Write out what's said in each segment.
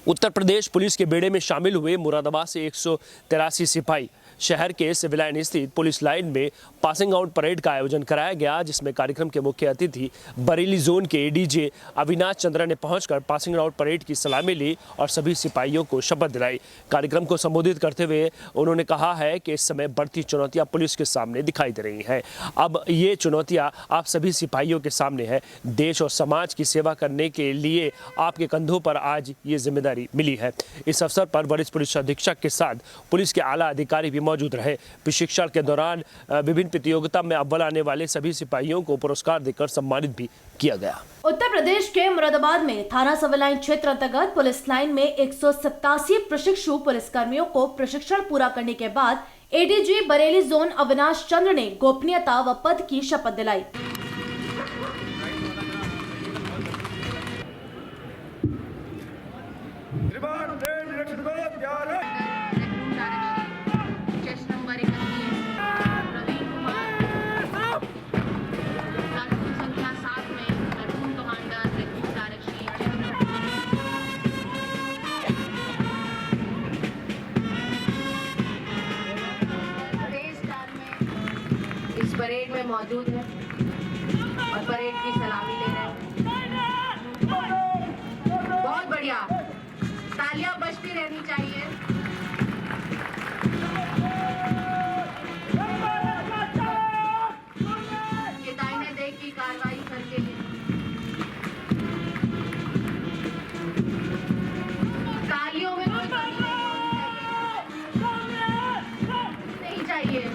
Uttar Pradesh police के बेड़े में शामिल हुए मुरादाबाद से 183 सिपाही। शहर के सिविल लाइन स्थित पुलिस लाइन में पासिंग आउट परेड का आयोजन कराया गया, जिसमें कार्यक्रम के मुख्य अतिथि बरेली जोन के एडीजे अविनाश चंद्रा ने पहुंचकर पासिंग आउट परेड की सलामी ली और सभी सिपाहियों को शपथ दिलाई। कार्यक्रम को संबोधित करते हुए उन्होंने कहा है कि इस समय बढ़ती चुनौतियां पुलिस के सामने दिखाई दे रही हैं। अब ये चुनौतियां आप सभी सिपाहियों के सामने है। देश और समाज की सेवा करने के लिए आपके कंधों पर आज ये जिम्मेदारी मिली है। इस अवसर पर वरिष्ठ पुलिस अधीक्षक के साथ पुलिस के आला अधिकारी भी मौजूद रहे। प्रशिक्षण के दौरान विभिन्न प्रतियोगिता में अव्वल आने वाले सभी सिपाहियों को पुरस्कार देकर सम्मानित भी किया गया। उत्तर प्रदेश के मुरादाबाद में थाना सिविल लाइन क्षेत्र अंतर्गत पुलिस लाइन में 187 प्रशिक्षु पुलिसकर्मियों को प्रशिक्षण पूरा करने के बाद एडीजी बरेली जोन अविनाश चंद्र ने गोपनीयता व पद की शपथ दिलाई। इस परेड में मौजूद है और परेड की सलामी ले रहे हैं। बहुत बढ़िया, तालियां बजती रहनी चाहिए। ये दाहिने देख की कार्रवाई करके तालियों में कोई कमी नहीं चाहिए।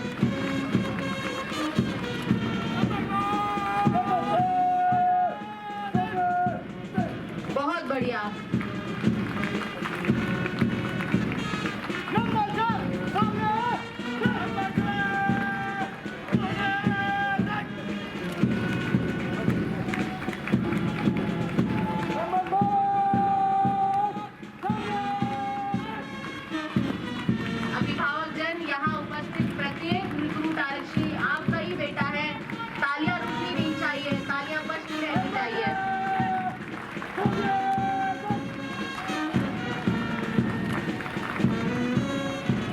बहुत बढ़िया। अभिभावकजन, यहाँ उपस्थित प्रत्येक रिक्रूट आरक्षी आपका ही बेटा है। तालियां रुकनी नहीं चाहिए, तालियां बजती रहनी चाहिए।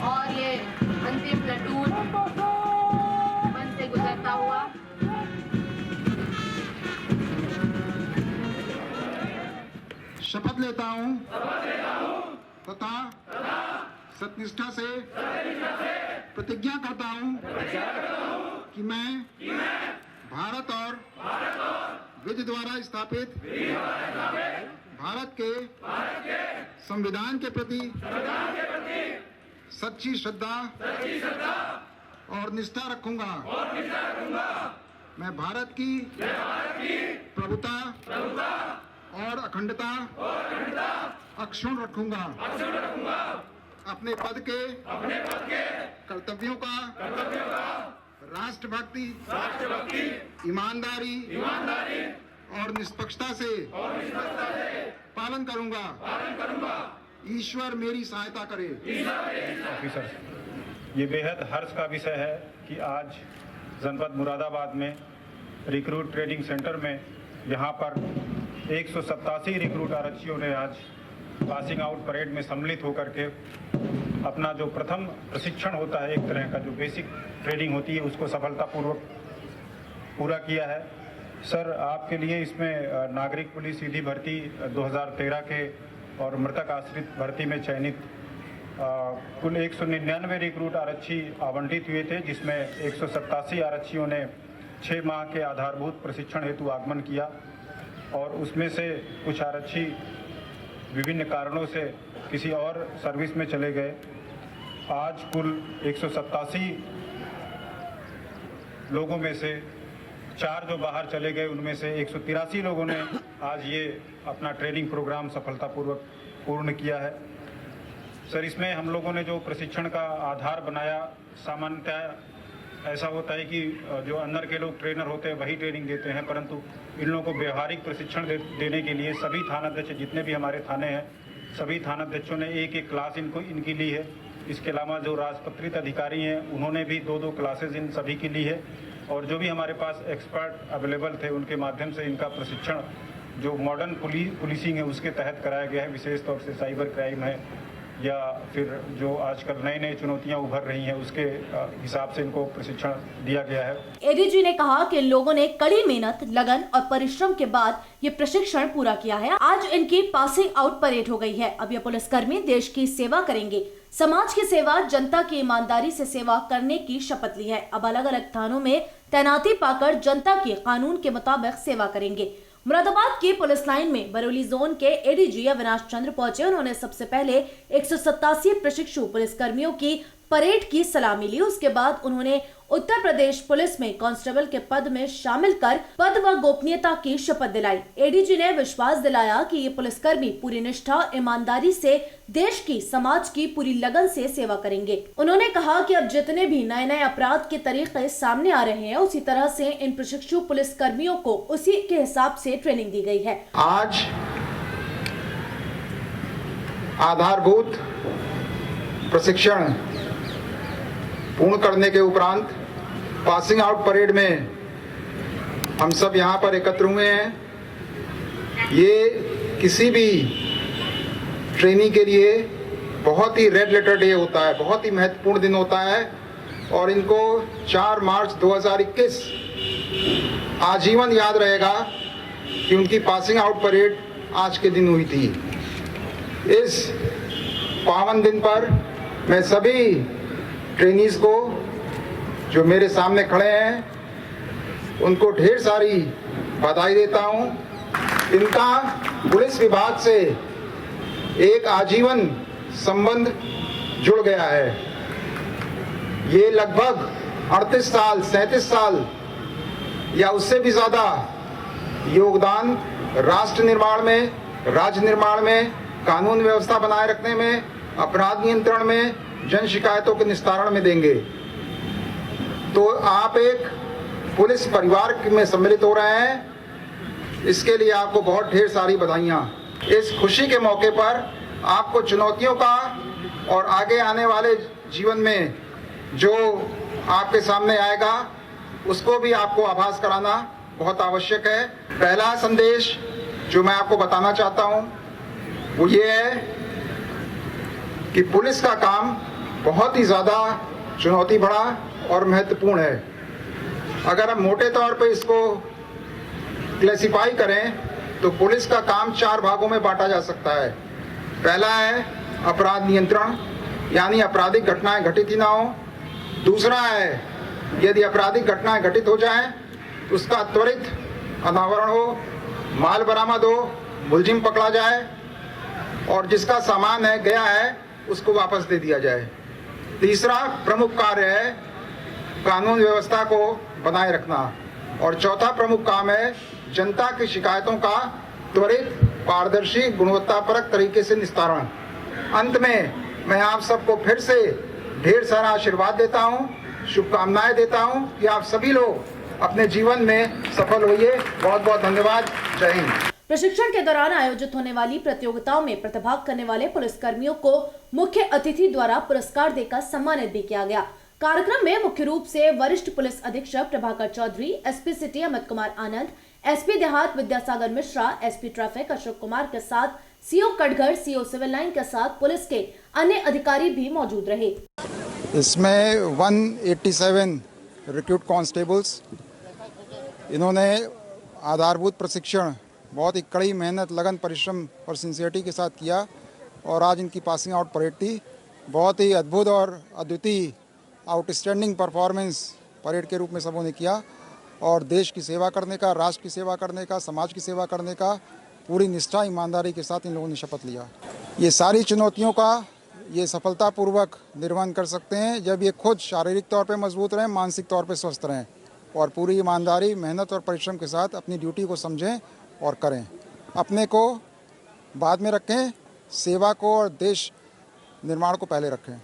और ये अंतिम प्लेटून मन से गुजरता हुआ शपथ लेता हूँ तथा सत्यनिष्ठा से प्रतिज्ञा करता हूँ कि मैं भारत और विधि द्वारा स्थापित भारत के संविधान के प्रति सच्ची श्रद्धा और निष्ठा रखूंगा। मैं भारत की प्रभुता और अखंडता अक्षुण्ण रखूंगा। अपने पद के कर्तव्यों का राष्ट्रभक्ति, ईमानदारी और निष्पक्षता से पालन करूंगा। ईश्वर मेरी सहायता करे। ऑफिसर, ये बेहद हर्ष का विषय है कि आज जनपद मुरादाबाद में रिक्रूट ट्रेनिंग सेंटर में यहाँ पर 187 रिक्रूट आरक्षियों ने आज पासिंग आउट परेड में सम्मिलित होकर के अपना जो प्रथम प्रशिक्षण होता है, एक तरह का जो बेसिक ट्रेनिंग होती है, उसको सफलतापूर्वक पूरा किया है। सर, आपके लिए इसमें नागरिक पुलिस विधि भर्ती 2013 के और मृतक आश्रित भर्ती में चयनित कुल 199 रिक्रूट आरक्षी आवंटित हुए थे, जिसमें 187 आरक्षियों ने 6 माह के आधारभूत प्रशिक्षण हेतु आगमन किया और उसमें से कुछ आरक्षी विभिन्न कारणों से किसी और सर्विस में चले गए। आज कुल 187 लोगों में से 4 जो बाहर चले गए, उनमें से 183 लोगों ने आज ये अपना ट्रेनिंग प्रोग्राम सफलतापूर्वक पूर्ण किया है। सर, इसमें हम लोगों ने जो प्रशिक्षण का आधार बनाया, सामान्यतः ऐसा होता है कि जो अंदर के लोग ट्रेनर होते हैं वही ट्रेनिंग देते हैं, परंतु इन लोगों को व्यवहारिक प्रशिक्षण देने के लिए सभी थानाध्यक्ष, जितने भी हमारे थाने हैं, सभी थानाध्यक्षों ने एक क्लास इनकी ली है। इसके अलावा जो राजपत्रित अधिकारी हैं, उन्होंने भी 2 क्लासेज इन सभी की ली है और जो भी हमारे पास एक्सपर्ट अवेलेबल थे, उनके माध्यम से इनका प्रशिक्षण जो मॉडर्न पुलिसिंग है उसके तहत कराया गया है। विशेष तौर से साइबर क्राइम है या फिर जो आजकल नई नई चुनौतियां उभर रही हैं उसके हिसाब से इनको प्रशिक्षण दिया गया है। एडीजी ने कहा कि इन लोगों ने कड़ी मेहनत, लगन और परिश्रम के बाद ये प्रशिक्षण पूरा किया है। आज इनकी पासिंग आउट परेड हो गई है। अब ये पुलिसकर्मी देश की सेवा करेंगे, समाज की सेवा, जनता की ईमानदारी से सेवा करने की शपथ ली है। अब अलग अलग थानों में तैनाती पाकर जनता की कानून के मुताबिक सेवा करेंगे। मुरादाबाद की पुलिस लाइन में बरेली जोन के एडीजी अविनाश चंद्र पहुंचे। उन्होंने सबसे पहले 187 प्रशिक्षु पुलिसकर्मियों की परेड की सलामी ली। उसके बाद उन्होंने उत्तर प्रदेश पुलिस में कांस्टेबल के पद में शामिल कर पद व गोपनीयता की शपथ दिलाई। एडीजी ने विश्वास दिलाया कि ये पुलिसकर्मी पूरी निष्ठा, ईमानदारी से देश की, समाज की पूरी लगन से सेवा करेंगे। उन्होंने कहा कि अब जितने भी नए नए अपराध के तरीके सामने आ रहे हैं, उसी तरह से इन प्रशिक्षु पुलिसकर्मियों को उसी के हिसाब से ट्रेनिंग दी गई है। आज आधारभूत प्रशिक्षण पूर्ण करने के उपरांत पासिंग आउट परेड में हम सब यहाँ पर एकत्र हुए हैं। ये किसी भी ट्रेनी के लिए बहुत ही रेड लेटर डे होता है, बहुत ही महत्वपूर्ण दिन होता है और इनको 4 मार्च 2021 आजीवन याद रहेगा कि उनकी पासिंग आउट परेड आज के दिन हुई थी। इस पावन दिन पर मैं सभी ट्रेनीज को जो मेरे सामने खड़े हैं उनको ढेर सारी बधाई देता हूं। इनका पुलिस विभाग से एक आजीवन संबंध जुड़ गया है। ये लगभग 38 साल, 37 साल या उससे भी ज्यादा योगदान राष्ट्र निर्माण में, राज्य निर्माण में, कानून व्यवस्था बनाए रखने में, अपराध नियंत्रण में, जन शिकायतों के निस्तारण में देंगे। तो आप एक पुलिस परिवार में सम्मिलित हो रहे हैं, इसके लिए आपको बहुत ढेर सारी बधाइयाँ। इस खुशी के मौके पर आपको चुनौतियों का और आगे आने वाले जीवन में जो आपके सामने आएगा उसको भी आपको आभास कराना बहुत आवश्यक है। पहला संदेश जो मैं आपको बताना चाहता हूँ वो ये है कि पुलिस का काम बहुत ही ज़्यादा चुनौती भरा और महत्वपूर्ण है। अगर हम मोटे तौर पे इसको क्लासिफाई करें तो पुलिस का काम 4 भागों में बांटा जा सकता है। पहला है अपराध नियंत्रण, यानी आपराधिक घटनाएं घटित ही ना हो। दूसरा है यदि आपराधिक घटनाएं घटित हो जाएं तो उसका त्वरित अनावरण हो, माल बरामद हो, मुलजिम पकड़ा जाए और जिसका सामान है गया है उसको वापस दे दिया जाए। तीसरा प्रमुख कार्य है कानून व्यवस्था को बनाए रखना और चौथा प्रमुख काम है जनता की शिकायतों का त्वरित, पारदर्शी, गुणवत्तापरक तरीके से निस्तारण। अंत में मैं आप सबको फिर से ढेर सारा आशीर्वाद देता हूं, शुभकामनाएं देता हूं कि आप सभी लोग अपने जीवन में सफल होइए। बहुत बहुत धन्यवाद। जय हिंद। प्रशिक्षण के दौरान आयोजित होने वाली प्रतियोगिताओं में प्रतिभाग करने वाले पुलिसकर्मियों को मुख्य अतिथि द्वारा पुरस्कार देकर सम्मानित भी किया गया। कार्यक्रम में मुख्य रूप से वरिष्ठ पुलिस अधीक्षक Prabhakar Chaudhary, SP city Amit Kumar Anand, SP देहात विद्यासागर मिश्रा, एसपी ट्रैफिक अशोक कुमार के साथ CO Katghar, CO civil line के साथ पुलिस के अन्य अधिकारी भी मौजूद रहे। इसमें 187 रिक्रूट कांस्टेबल्स, इन्होंने आधारभूत प्रशिक्षण बहुत ही कड़ी मेहनत, लगन, परिश्रम और सिंसियरिटी के साथ किया और आज इनकी पासिंग आउट परेड थी। बहुत ही अद्भुत और अद्वितीय आउटस्टैंडिंग परफॉर्मेंस परेड के रूप में सबों ने किया और देश की सेवा करने का, राष्ट्र की सेवा करने का, समाज की सेवा करने का पूरी निष्ठा, ईमानदारी के साथ इन लोगों ने शपथ लिया। ये सारी चुनौतियों का ये सफलतापूर्वक निर्वहन कर सकते हैं जब ये खुद शारीरिक तौर पे मजबूत रहें, मानसिक तौर पे स्वस्थ रहें और पूरी ईमानदारी, मेहनत और परिश्रम के साथ अपनी ड्यूटी को समझें और करें। अपने को बाद में रखें, सेवा को और देश निर्माण को पहले रखें।